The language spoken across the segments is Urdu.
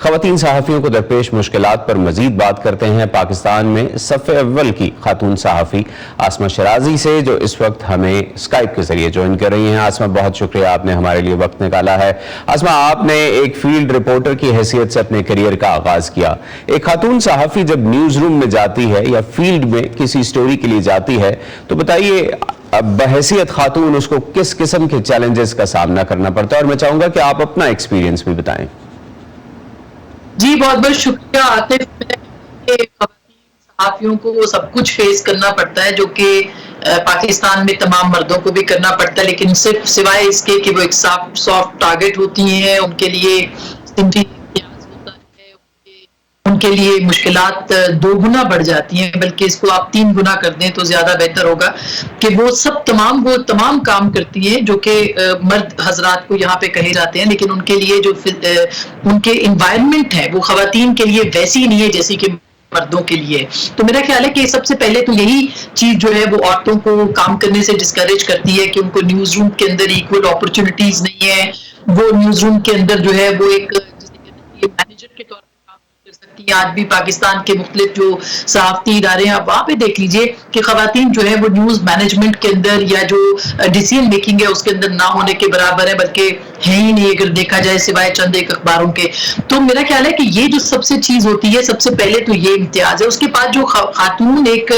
خواتین صحافیوں کو درپیش مشکلات پر مزید بات کرتے ہیں پاکستان میں صف اول کی خاتون صحافی آسمہ شرازی سے، جو اس وقت ہمیں اسکائپ کے ذریعے جوائن کر رہی ہیں۔ آسمہ، بہت شکریہ، آپ نے ہمارے لیے وقت نکالا ہے۔ آسمہ، آپ نے ایک فیلڈ رپورٹر کی حیثیت سے اپنے کیریئر کا آغاز کیا۔ ایک خاتون صحافی جب نیوز روم میں جاتی ہے یا فیلڈ میں کسی سٹوری کے لیے جاتی ہے تو بتائیے بحیثیت خاتون اس کو کس قسم کے چیلنجز کا سامنا کرنا پڑتا ہے، اور میں چاہوں گا کہ آپ اپنا ایکسپیرینس بھی بتائیں۔ جی بہت بہت شکریہ عاطف۔ خواتین صحافیوں کو وہ سب کچھ فیس کرنا پڑتا ہے جو کہ پاکستان میں تمام مردوں کو بھی کرنا پڑتا ہے، لیکن صرف سوائے اس کے کہ وہ ایک سافٹ ٹارگٹ ہوتی ہیں، ان کے لیے امتیاز ہوتا ہے، ان کے لیے مشکلات دو گنا بڑھ جاتی ہیں، بلکہ اس کو آپ 3 گنا کر دیں تو زیادہ بہتر ہوگا کہ وہ تمام کام کرتی ہیں جو کہ مرد حضرات کو یہاں پہ کہے جاتے ہیں، لیکن ان کے لیے جو ان کے انوائرمنٹ ہے وہ خواتین کے لیے ویسی نہیں ہے جیسی کہ مردوں کے لیے۔ تو میرا خیال ہے کہ سب سے پہلے تو یہی چیز جو ہے وہ عورتوں کو کام کرنے سے ڈسکریج کرتی ہے کہ ان کو نیوز روم کے اندر ایکول اپرچونٹیز نہیں ہے، وہ نیوز روم کے اندر جو ہے وہ ایک مینیجر کے طور پر کام کر سکتی ہے۔ آج بھی پاکستان کے مختلف جو صحافتی ادارے ہیں، آپ وہاں پہ دیکھ لیجئے کہ خواتین جو ہے وہ نیوز مینجمنٹ کے اندر یا جو ڈیسیژن میکنگ ہے اس کے اندر نہ ہونے کے برابر ہے، بلکہ ہے ہی نہیں اگر دیکھا جائے سوائے چند ایک اخباروں کے۔ تو میرا خیال ہے کہ یہ جو سب سے چیز ہوتی ہے، سب سے پہلے تو یہ امتیاز ہے۔ اس کے بعد جو خاتون ایک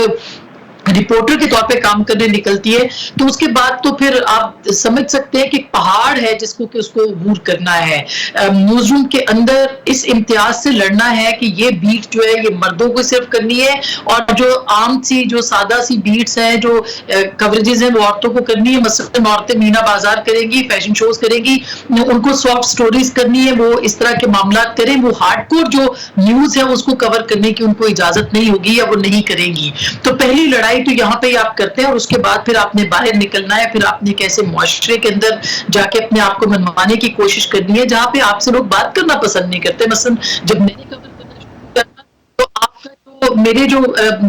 رپورٹر کے طور پہ کام کرنے نکلتی ہے تو اس کے بعد تو پھر آپ سمجھ سکتے ہیں کہ ایک پہاڑ ہے جس کو کہ اس کو عبور کرنا ہے۔ نیوز روم کے اندر اس امتیاز سے لڑنا ہے کہ یہ بیٹ جو ہے یہ مردوں کو صرف کرنی ہے، اور جو عام سی جو سادہ سی بیٹس ہیں، جو کوریجز ہیں، وہ عورتوں کو کرنی ہے۔ مثلاً عورتیں مینا بازار کریں گی، فیشن شوز کریں گی، ان کو سافٹ سٹوریز کرنی ہے، وہ اس طرح کے معاملات کریں۔ وہ ہارڈ کور جو نیوز ہے اس کو کور کرنے کی ان کو اجازت نہیں ہوگی یا وہ نہیں کریں گی۔ تو پہلی لڑائی تو یہاں پہ آپ کرتے ہیں، اور اس کے بعد پھر آپ نے باہر نکلنا ہے، پھر آپ نے کیسے معاشرے کے اندر جا کے اپنے آپ کو منوانے کی کوشش کرنی ہے جہاں پہ آپ سے لوگ بات کرنا پسند نہیں کرتے۔ مثلا جب میں نے کور کرنا شروع کیا تھا تو آپ کا میرے جو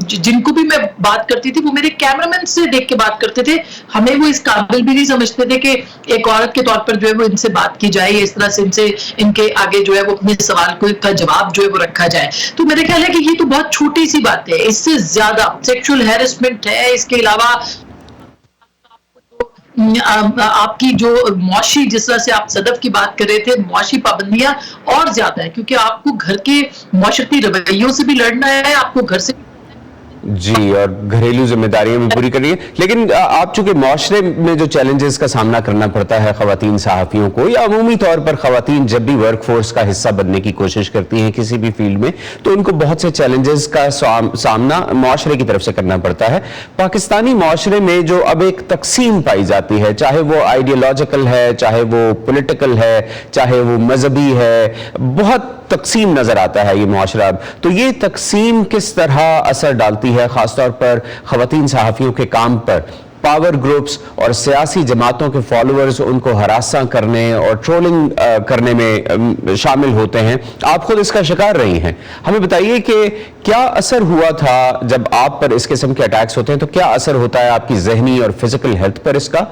جن کو بھی میں بات کرتی تھی وہ میرے کیمرہ مین سے دیکھ کے بات کرتے تھے، ہمیں وہ اس قابل بھی نہیں سمجھتے تھے کہ ایک عورت کے طور پر جو ہے وہ ان سے بات کی جائے، اس طرح سے ان کے آگے جو ہے وہ اپنے سوال کا جواب جو ہے وہ رکھا جائے۔ تو میرے خیال ہے کہ یہ تو بہت چھوٹی سی بات ہے، اس سے زیادہ سیکشول ہیرسمنٹ ہے۔ اس کے علاوہ آپ کی جو معاشی، جس طرح سے آپ صدف کی بات کر رہے تھے، معاشی پابندیاں اور زیادہ ہے، کیونکہ آپ کو گھر کے معاشرتی رویوں سے بھی لڑنا ہے، آپ کو گھر سے جی، اور گھریلو ذمہ داریاں بھی پوری کرنی ہے۔ لیکن آپ چونکہ معاشرے میں جو چیلنجز کا سامنا کرنا پڑتا ہے خواتین صحافیوں کو، یا عمومی طور پر خواتین جب بھی ورک فورس کا حصہ بننے کی کوشش کرتی ہیں کسی بھی فیلڈ میں، تو ان کو بہت سے چیلنجز کا سامنا معاشرے کی طرف سے کرنا پڑتا ہے۔ پاکستانی معاشرے میں جو اب ایک تقسیم پائی جاتی ہے، چاہے وہ آئیڈیالوجیکل ہے، چاہے وہ پولیٹیکل ہے، چاہے وہ مذہبی ہے، بہت تقسیم نظر آتا ہے یہ معاشرہ اب۔ تو یہ تقسیم کس طرح اثر ڈالتی ہے خاص طور پر خواتین صحافیوں کے کام پر؟ پاور گروپس اور سیاسی جماعتوں کے فالوورز ان کو ہراساں کرنے اور ٹرولنگ کرنے میں شامل ہوتے ہیں، آپ خود اس کا شکار رہی ہیں۔ ہمیں بتائیے کہ کیا اثر ہوا تھا جب آپ پر اس قسم کے اٹیکس ہوتے ہیں، تو کیا اثر ہوتا ہے آپ کی ذہنی اور فزیکل ہیلتھ پر اس کا،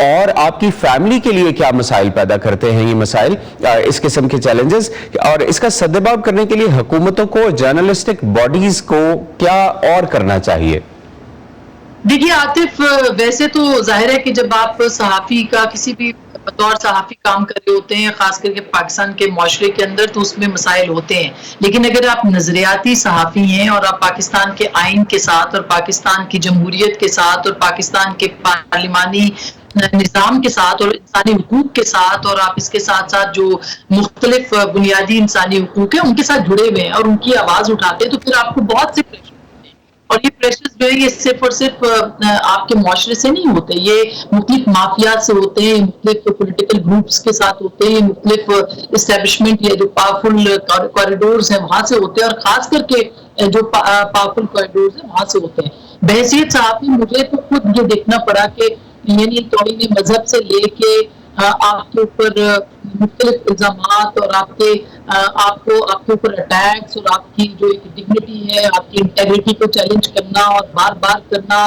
اور آپ کی فیملی کے لیے کیا مسائل پیدا کرتے ہیں یہ مسائل، اس قسم کے چیلنجز، اور اس کا سدباب کرنے کے لیے حکومتوں کو، جرنلسٹک باڈیز کو کیا اور کرنا چاہیے؟ دیکھیے عاطف، ویسے تو ظاہر ہے کہ جب آپ صحافی کا کسی بھی بطور صحافی کام کر رہے ہوتے ہیں، خاص کر کے پاکستان کے معاشرے کے اندر، تو اس میں مسائل ہوتے ہیں۔ لیکن اگر آپ نظریاتی صحافی ہیں اور آپ پاکستان کے آئین کے ساتھ اور پاکستان کی جمہوریت کے ساتھ اور پاکستان کے پارلیمانی نظام کے ساتھ اور انسانی حقوق کے ساتھ، اور آپ اس کے ساتھ ساتھ جو مختلف بنیادی انسانی حقوق ہیں ان کے ساتھ جڑے ہوئے ہیں اور ان کی آواز اٹھاتے ہیں، تو پھر آپ کو بہت سے پریشر، اور یہ پریشرز جو ہے یہ صرف اور صرف آپ کے معاشرے سے نہیں ہوتے، یہ مختلف مافیات سے ہوتے ہیں، مختلف پولیٹیکل گروپس کے ساتھ ہوتے ہیں، مختلف اسٹیبلشمنٹ یا جو پاورفل کوریڈورز ہیں وہاں سے ہوتے ہیں، اور خاص کر کے جو پاورفل کوریڈورز ہیں وہاں سے ہوتے ہیں۔ بحیثیت صحافی مجھے تو خود یہ دیکھنا پڑا کہ یعنی توہین مذہب سے لے کے آپ کے اوپر مختلف الزامات اور آپ کے اوپر اٹیکس، اور آپ کی جو ایک ڈگنیٹی ہے، آپ کی انٹیگریٹی کو چیلنج کرنا اور بار بار کرنا،